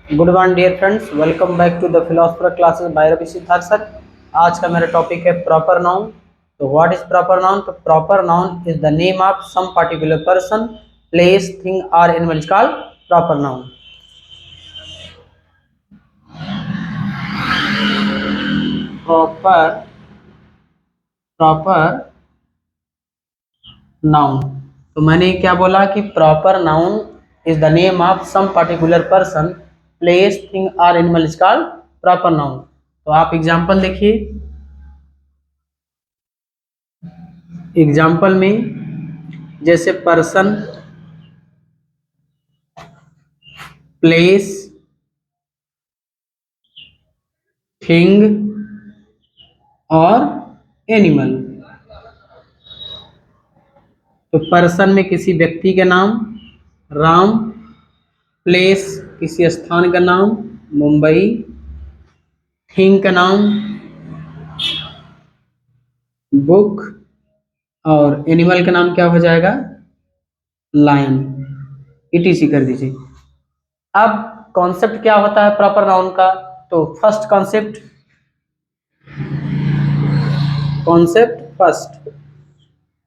Good morning dear friends, welcome back to the philosopher classes by Ravi Siddharth sir. आज का मेरा topic है proper noun. तो व्हाट इज प्रॉपर नाउन? तो proper noun is the name of some particular person, place, thing और animal is called proper noun. Proper proper noun, तो मैंने क्या बोला कि proper noun is the name of some particular person, place, thing और animal is called proper noun. तो आप example देखिए। एग्जाम्पल में जैसे पर्सन, प्लेस, थिंग और एनिमल। तो पर्सन में किसी व्यक्ति का नाम राम, प्लेस किसी स्थान का नाम मुंबई, थिंग का नाम बुक और एनिमल का नाम क्या हो जाएगा? लायन। ईटीसी कर दीजिए। अब कॉन्सेप्ट क्या होता है प्रॉपर नाउन का? तो first concept first,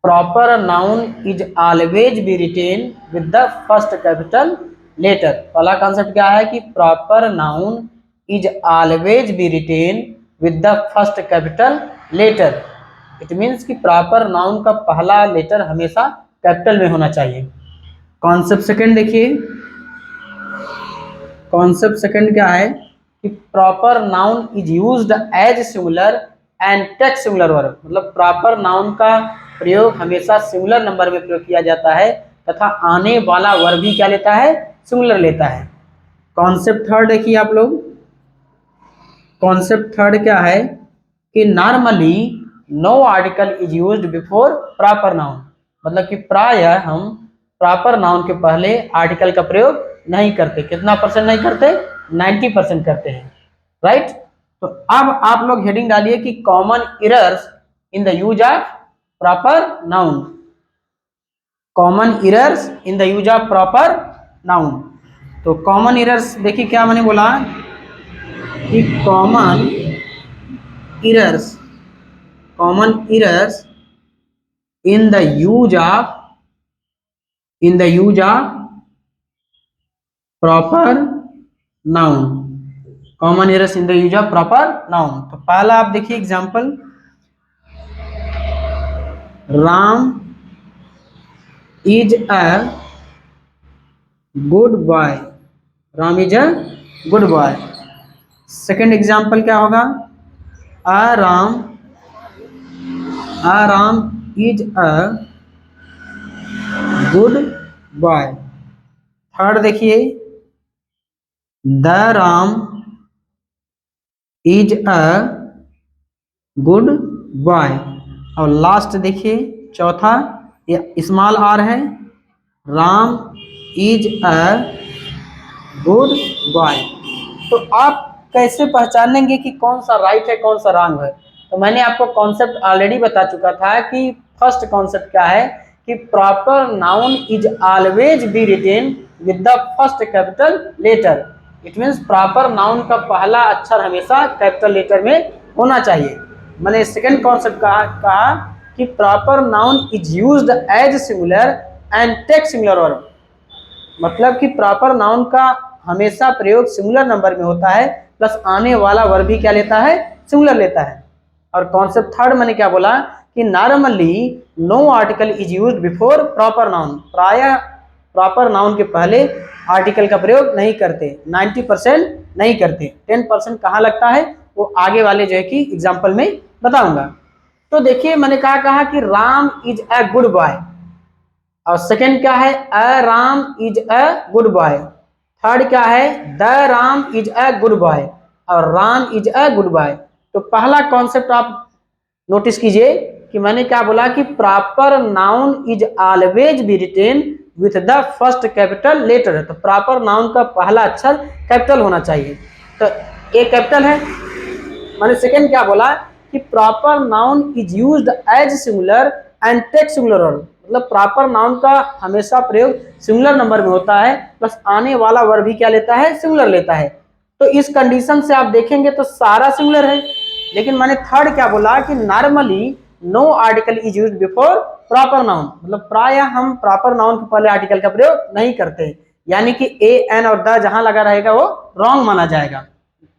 proper noun is always be written with the first capital letter. पहला कॉन्सेप्ट क्या है कि proper noun is always be written with the first capital letter. It means कि प्रॉपर नाउन का पहला letter हमेशा capital में होना चाहिए। कॉन्सेप्ट सेकंड देखिए। कॉन्सेप्ट सेकंड क्या है कि proper noun is used as singular and take singular verb. मतलब प्रॉपर नाउन का प्रयोग हमेशा सिंगुलर नंबर में प्रयोग किया जाता है तथा आने वाला वर्ब भी क्या लेता है? सिंगुलर लेता है। कॉन्सेप्ट थर्ड देखिए आप लोग। कॉन्सेप्ट थर्ड क्या है कि normally no article is used before proper noun. मतलब कि प्रायः हम प्रॉपर नाउन के पहले आर्टिकल का प्रयोग नहीं करते। कितना परसेंट नहीं करते? 90% करते हैं, राइट। तो अब आप लोग हेडिंग डालिए कि common errors in the use of proper noun. Common errors in the use of proper noun. तो कॉमन एरर्स देखिए क्या मैंने बोला कि common errors in the use of proper noun. Common errors in the use of proper noun. तो पहला आप देखिए example, Ram is a good boy. Ram is a good boy. Second example क्या होगा? A Ram is a good boy. Third देखिए, the Ram is a good boy. और last देखिए चौथा, ये स्मॉल आर है, Ram is a good boy. तो आप कैसे पहचानेंगे कि कौन सा राइट है कौन सा रॉन्ग है? तो मैंने आपको कॉन्सेप्ट ऑलरेडी बता चुका था कि फर्स्ट कॉन्सेप्ट क्या है कि proper noun is always be written with the first capital letter. It means proper noun का पहला अक्षर हमेशा कैपिटल लेटर में होना चाहिए। मैंने सेकेंड कॉन्सेप्ट कहा कि proper noun is used as singular and take singular verb. मतलब कि प्रॉपर नाउन का हमेशा प्रयोग सिंगुलर नंबर में होता है, प्लस आने वाला वर्ब भी क्या लेता है? सिंगुलर लेता है। और कॉन्सेप्ट थर्ड मैंने क्या बोला कि normally no article is used before proper noun. प्रायः प्रॉपर नाउन के पहले आर्टिकल का प्रयोग नहीं करते, 90% नहीं करते। 10% कहाँ लगता है वो आगे वाले जो है कि एग्जाम्पल में बताऊंगा। तो देखिए मैंने कहा कि Ram is a good boy, और सेकेंड क्या है? A Ram is a good boy. Third क्या है? The Ram is a good boy और Ram is a good boy. तो पहला कॉन्सेप्ट आप नोटिस कीजिए कि मैंने क्या बोला कि proper noun is always be written with the first capital letter है। तो प्रॉपर नाउन का पहला अक्षर कैपिटल होना चाहिए। तो ए कैपिटल है। मैंने सेकेंड क्या बोला कि proper noun is used as singular and take singular verb. मतलब प्रॉपर नाउन का हमेशा प्रयोग सिंगुलर नंबर में होता है, प्लस आने वाला वर्ब भी क्या लेता है, सिंगुलर लेता है। तो इस कंडीशन से आप देखेंगे तो सारा सिंगुलर है। लेकिन मैंने थर्ड क्या बोला कि normally no article is used before proper noun, मतलब प्राय हम प्रॉपर नाउन के पहले आर्टिकल का प्रयोग नहीं करते, यानी कि ए एन और द जहां लगा रहेगा वो रॉन्ग माना जाएगा।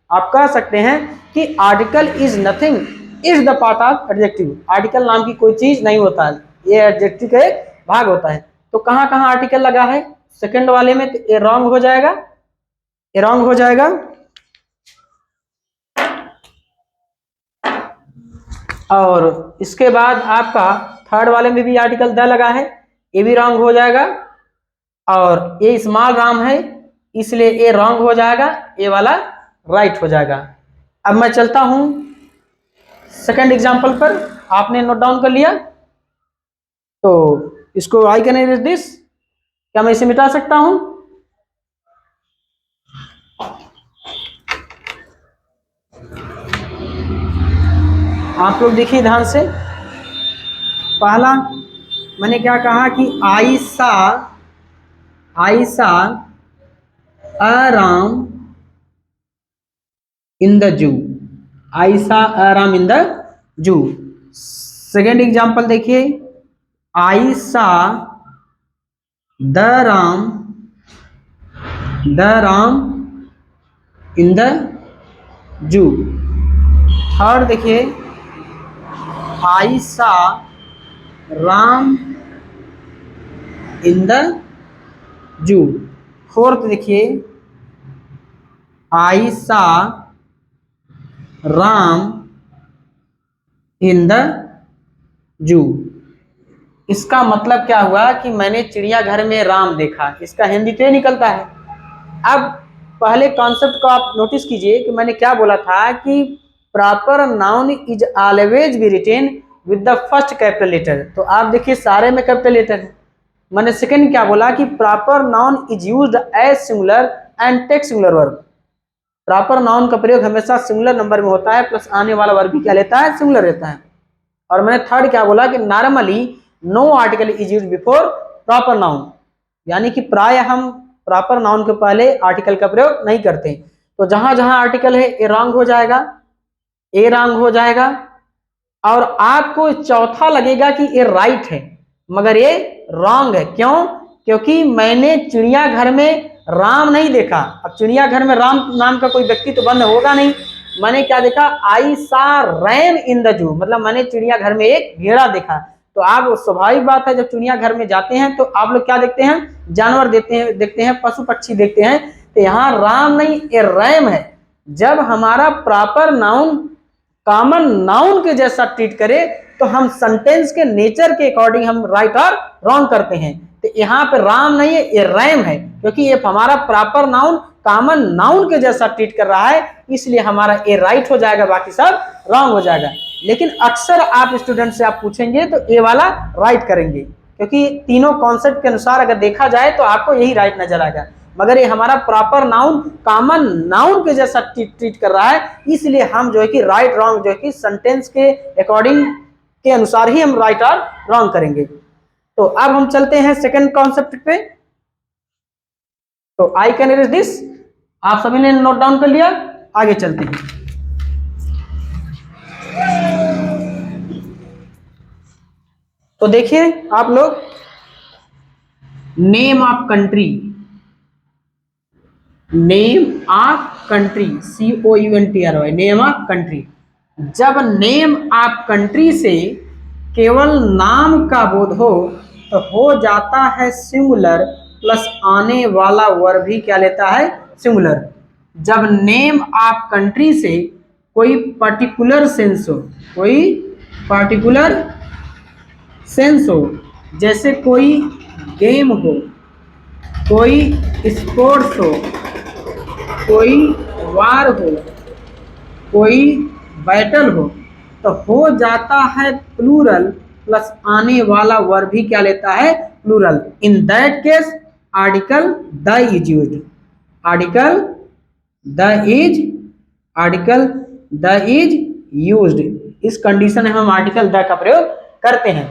आप कह सकते हैं कि article is nothing is the part of adjective, article नाम की कोई चीज नहीं होता है, ये एडजेक्टिव का एक भाग होता है। तो कहां कहां आर्टिकल लगा है, सेकंड वाले में, तो ये रॉन्ग हो जाएगा, ये रॉन्ग हो जाएगा। और इसके बाद आपका थर्ड वाले में भी आर्टिकल द लगा है, ये भी रॉन्ग हो जाएगा। और ये स्मॉल राम है इसलिए ये रॉन्ग हो जाएगा, ये वाला राइट हो जाएगा। अब मैं चलता हूं सेकंड एग्जांपल पर, आपने नोट डाउन कर लिया तो इसको आई कैन इरेज दिस, क्या मैं इसे मिटा सकता हूं? आप लोग देखिए ध्यान से, पहला मैंने क्या कहा कि Ayesha a ram in the zoo, Ayesha a ram in the zoo. Second example देखिए, Ayesha the ram in the zoo. Third देखिए, Ayesha ram in the zoo. Fourth देखिए, आयशा राम इन द जू। इसका मतलब क्या हुआ कि मैंने चिड़ियाघर में राम देखा, इसका हिंदी तो ये निकलता है। अब पहले कॉन्सेप्ट को आप नोटिस कीजिए कि मैंने क्या बोला था कि proper noun is always be written with the first capital letter, तो आप देखिए सारे में कैपिटल लेटर है। मैंने सेकंड क्या बोला कि proper noun is used as singular and take singular verb, proper noun का प्रयोग हमेशा सिंगुलर नंबर में होता है, प्लस आने वाला वर्ब भी क्या लेता है, सिंगुलर रहता है। और मैंने थर्ड क्या बोला कि normally no article is used before proper noun, यानी कि प्राय हम प्रॉपर नाउन के पहले आर्टिकल का प्रयोग नहीं करते। तो जहां जहां आर्टिकल है ए रॉन्ग हो जाएगा, ए रॉन्ग हो जाएगा। और आपको चौथा लगेगा कि ये राइट है, मगर ये रॉन्ग है। क्यों? क्योंकि मैंने चिड़ियाघर में राम नहीं देखा। अब चिड़ियाघर में राम नाम का कोई व्यक्ति तो बंद होगा नहीं। मैंने क्या देखा, आई सा रैन इन द जू, मतलब मैंने चिड़ियाघर में एक भेड़ा देखा। तो आप स्वाभाविक बात है, जब चिड़ियाघर में जाते हैं तो आप लोग क्या देखते हैं, जानवर देखते हैं, पशु पक्षी देखते हैं। तो यहाँ राम नहीं, ये रैम है। जब हमारा प्रॉपर नाउन कॉमन नाउन के जैसा ट्रीट करे तो हम सेंटेंस के नेचर के अकॉर्डिंग हम राइट और रॉन्ग करते हैं। तो यहाँ पे राम नहीं है, ये रैम है, क्योंकि ये हमारा प्रॉपर नाउन कॉमन नाउन के जैसा ट्रीट कर रहा है, इसलिए हमारा ए राइट हो जाएगा, बाकी सब रॉन्ग हो जाएगा। लेकिन अक्सर आप स्टूडेंट से आप पूछेंगे तो ए वाला राइट करेंगे, क्योंकि तीनों कॉन्सेप्ट के अनुसार अगर देखा जाए तो आपको यही राइट नजर आएगा। मगर ये हमारा प्रॉपर नाउन कॉमन नाउन के जैसा ट्रीट कर रहा है, इसलिए हम जो है कि राइट रॉन्ग जो है कि सेंटेंस के अकॉर्डिंग के अनुसार ही हम राइट और रॉन्ग करेंगे। तो अब हम चलते हैं सेकंड कॉन्सेप्ट पे। तो आई कैन इरेज दिस, आप सभी ने नोट डाउन कर लिया, आगे चलते हैं। तो देखिए आप लोग, name of country, name of country, COUNTRY, name of country. जब नेम ऑफ कंट्री से केवल नाम का बोध हो तो हो जाता है सिंगुलर, प्लस आने वाला वर्ब भी क्या लेता है, सिंगुलर। जब नेम ऑफ कंट्री से कोई पर्टिकुलर सेंस हो, कोई पर्टिकुलर सेंस हो, जैसे कोई गेम हो, कोई स्पोर्ट्स हो, कोई वार हो, कोई बैटल हो, तो हो जाता है प्लूरल, प्लस आने वाला वर्ब भी क्या लेता है, plural. In that case article the is used, article the is used. इस कंडीशन में हम आर्टिकल द का प्रयोग करते हैं।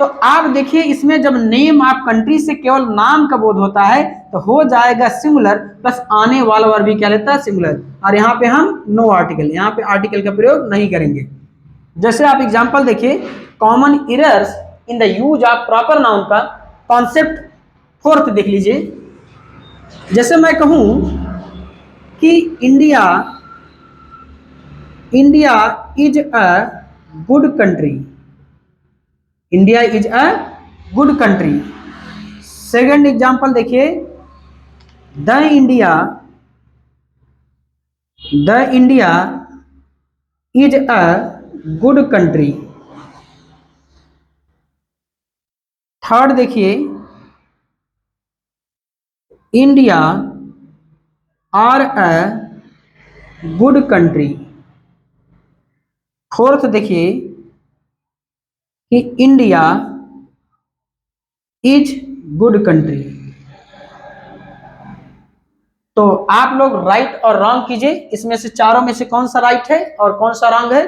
तो आप देखिए इसमें जब नेम ऑफ कंट्री से केवल नाम का बोध होता है तो हो जाएगा सिंगुलर, प्लस आने वाला वर्ब भी क्या लेता है सिंगुलर, और यहाँ पे हम नो आर्टिकल, यहाँ पे आर्टिकल का प्रयोग नहीं करेंगे। जैसे आप एग्जांपल देखिए, common errors in the use of proper noun का कॉन्सेप्ट फोर्थ देख लीजिए। जैसे मैं कहूं कि India is a good country, India is a good country. Second example देखिए, the India is a good country. Third देखिए, India are a good country. Fourth देखिए कि इंडिया इज गुड कंट्री। तो आप लोग राइट और रॉन्ग कीजिए, इसमें से चारों में से कौन सा राइट है और कौन सा रॉन्ग है।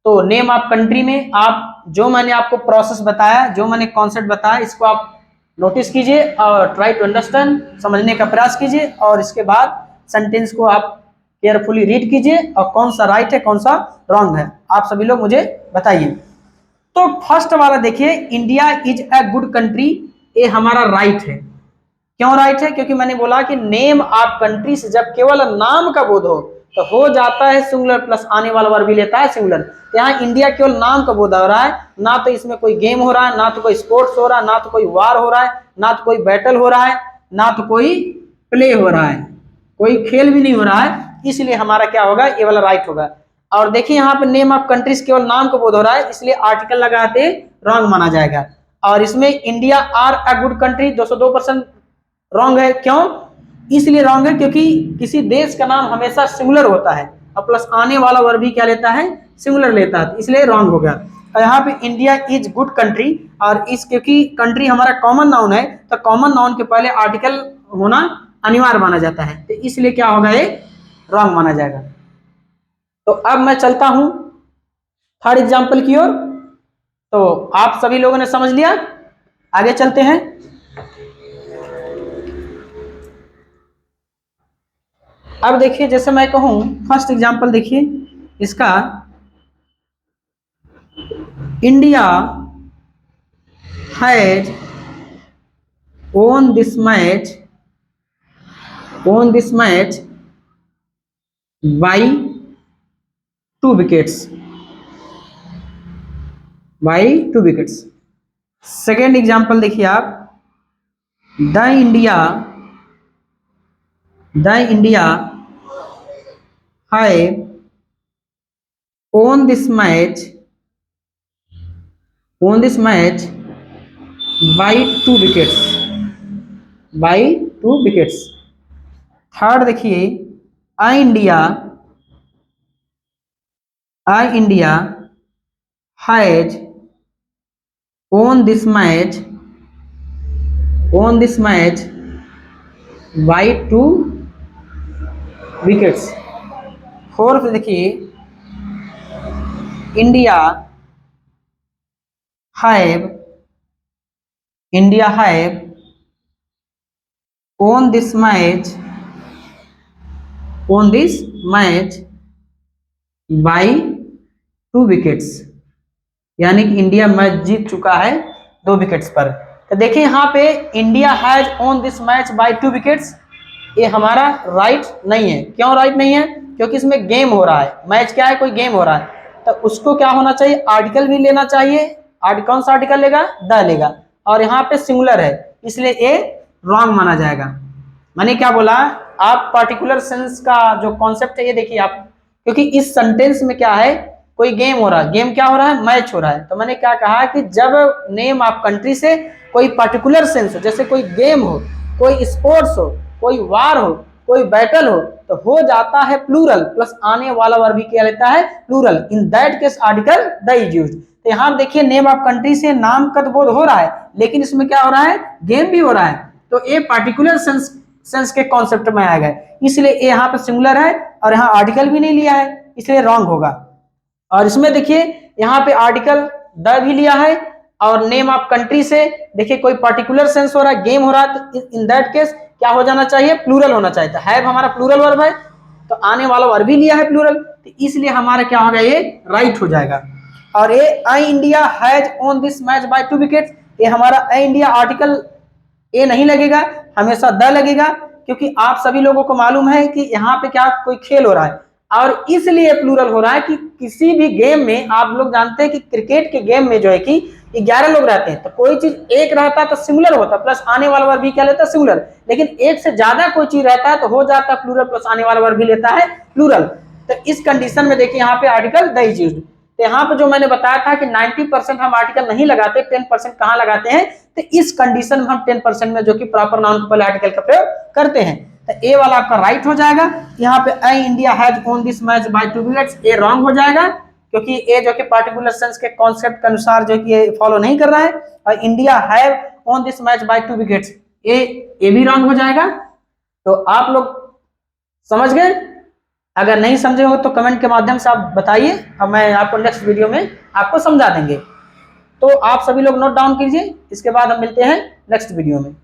तो नेम ऑफ कंट्री में आप जो मैंने आपको प्रोसेस बताया, जो मैंने कॉन्सेप्ट बताया, इसको आप नोटिस कीजिए और ट्राई टू अंडरस्टैंड, समझने का प्रयास कीजिए, और इसके बाद सेंटेंस को आप केयरफुली रीड कीजिए और कौन सा राइट है कौन सा रॉन्ग है आप सभी लोग मुझे बताइए। तो फर्स्ट वाला देखिए, India is a good country, ये हमारा राइट है। क्यों राइट है? क्योंकि मैंने बोला कि नेम ऑफ कंट्री से जब केवल नाम का बोध तो हो जाता है सिंगुलर, प्लस आने वाला वर्ब भी लेता है सिंगुलर। तो यहाँ इंडिया केवल नाम का बोध हो रहा है, ना तो इसमें कोई गेम हो रहा है, ना तो कोई स्पोर्ट्स हो रहा है, ना तो कोई वार हो रहा है, ना तो कोई बैटल हो रहा है, ना तो कोई प्ले हो रहा है, कोई खेल भी नहीं हो रहा है, इसलिए हमारा क्या होगा, ये वाला राइट होगा। और देखिए यहाँ पे नेम ऑफ कंट्रीज केवल नाम का बोध हो रहा है, इसलिए आर्टिकल लगाते रॉन्ग माना जाएगा। और इसमें India are a good country 202% wrong है। क्यों इसलिए रॉन्ग है? क्योंकि किसी देश का नाम हमेशा सिंगुलर होता है और प्लस आने वाला वर्ब भी क्या लेता है, सिंगुलर लेता है, इसलिए रॉन्ग हो गया। और यहाँ पे इंडिया इज गुड कंट्री, और इस क्योंकि कंट्री हमारा कॉमन नाउन है तो कॉमन नाउन के पहले आर्टिकल होना अनिवार्य माना जाता है, तो इसलिए क्या होगा, ये रॉन्ग माना जाएगा। तो अब मैं चलता हूं थर्ड एग्जाम्पल की ओर। तो आप सभी लोगों ने समझ लिया, आगे चलते हैं। अब देखिए, जैसे मैं कहूं फर्स्ट एग्जांपल देखिए इसका, India has won this match by 2 wickets। Second example देखिए आप, the India have won this match by 2 wickets। Third देखिए, India has won this match by 2 wickets। Fourth देखिए, India have won this match by 2 wickets, यानी कि India match जीत चुका है 2 wickets पर। तो देखिए यहाँ पे India has own this match by 2 wickets, ये हमारा राइट नहीं है। क्यों राइट नहीं है? क्योंकि इसमें गेम हो रहा है, मैच क्या है, कोई गेम हो रहा है, तो उसको क्या होना चाहिए, आर्टिकल भी लेना चाहिए। कौन सा आर्टिकल लेगा, द लेगा, और यहाँ पे सिंगुलर है, इसलिए ये रॉन्ग माना जाएगा। मैंने क्या बोला, आप पार्टिकुलर सेंस का जो कॉन्सेप्ट है ये देखिए आप, क्योंकि इस सेंटेंस में क्या है, कोई गेम हो रहा है, गेम क्या हो रहा है, मैच हो रहा है। तो मैंने क्या कहा कि जब नेम ऑफ कंट्री से कोई पर्टिकुलर सेंस हो, जैसे कोई गेम हो, कोई स्पोर्ट्स हो, कोई वार हो, कोई बैटल हो, तो हो जाता है प्लूरल, प्लस आने वाला वर्ब भी क्या लेता है, plural. In that case article the is used. तो यहाँ देखिए नेम ऑफ कंट्री से नाम का बोध हो रहा है, लेकिन इसमें क्या हो रहा है, गेम भी हो रहा है, तो ये पार्टिकुलर सेंस के कॉन्सेप्ट में आएगा, इसलिए यहाँ पे सिंगुलर है और यहाँ आर्टिकल भी नहीं लिया है, इसलिए रॉन्ग होगा। और इसमें देखिए यहाँ पे आर्टिकल द भी लिया है और नेम ऑफ कंट्री से देखिए कोई पर्टिकुलर सेंस हो रहा है, गेम हो रहा है, तो इन दैट केस क्या हो जाना चाहिए, प्लूरल होना चाहिए। तो हैव हमारा प्लूरल वर्ब है, तो आने वाला वर्ब भी लिया है प्लूरल, तो इसलिए हमारा क्या होगा, ये राइट हो जाएगा। और ये I India has won this match by 2 wickets, ये हमारा आई इंडिया आर्टिकल ए नहीं लगेगा, हमेशा द लगेगा, क्योंकि आप सभी लोगों को मालूम है कि यहाँ पे क्या कोई खेल हो रहा है, और इसलिए प्लूरल हो रहा है कि किसी भी गेम में आप लोग जानते हैं कि क्रिकेट के गेम में जो है कि 11 लोग रहते हैं, तो कोई चीज एक रहता है तो सिंगुलर होता है, प्लस आने वाला वर्ब भी क्या लेता है, सिंगुलर। लेकिन एक से ज्यादा कोई चीज रहता है तो हो जाता है प्लूरल, प्लस आने वाला वर्ब भी लेता है प्लूरल। तो इस कंडीशन में देखिए यहाँ पे आर्टिकल द इज यूज्ड। तो यहाँ पे जो मैंने बताया था कि 90% हम आर्टिकल नहीं लगाते, 10% कहाँ लगाते हैं, तो इस कंडीशन में हम 10% में जो कि प्रॉपर नाउन के पहले आर्टिकल का प्रयोग करते हैं। तो ए वाला आपका राइट हो जाएगा। यहाँ पे I India has won this match by 2 wickets, A wrong हो जाएगा, क्योंकि ए जो कि पार्टिकुलर सेंस के कॉन्सेप्ट के अनुसार जो कि ये फॉलो नहीं कर रहा है। और India have won this match by 2 wickets, A भी रॉन्ग हो जाएगा। तो आप लोग समझ गए? अगर नहीं समझे हो तो कमेंट के माध्यम से आप बताइए, और मैं आपको नेक्स्ट वीडियो में आपको समझा देंगे। तो आप सभी लोग नोट डाउन कीजिए, इसके बाद हम मिलते हैं नेक्स्ट वीडियो में।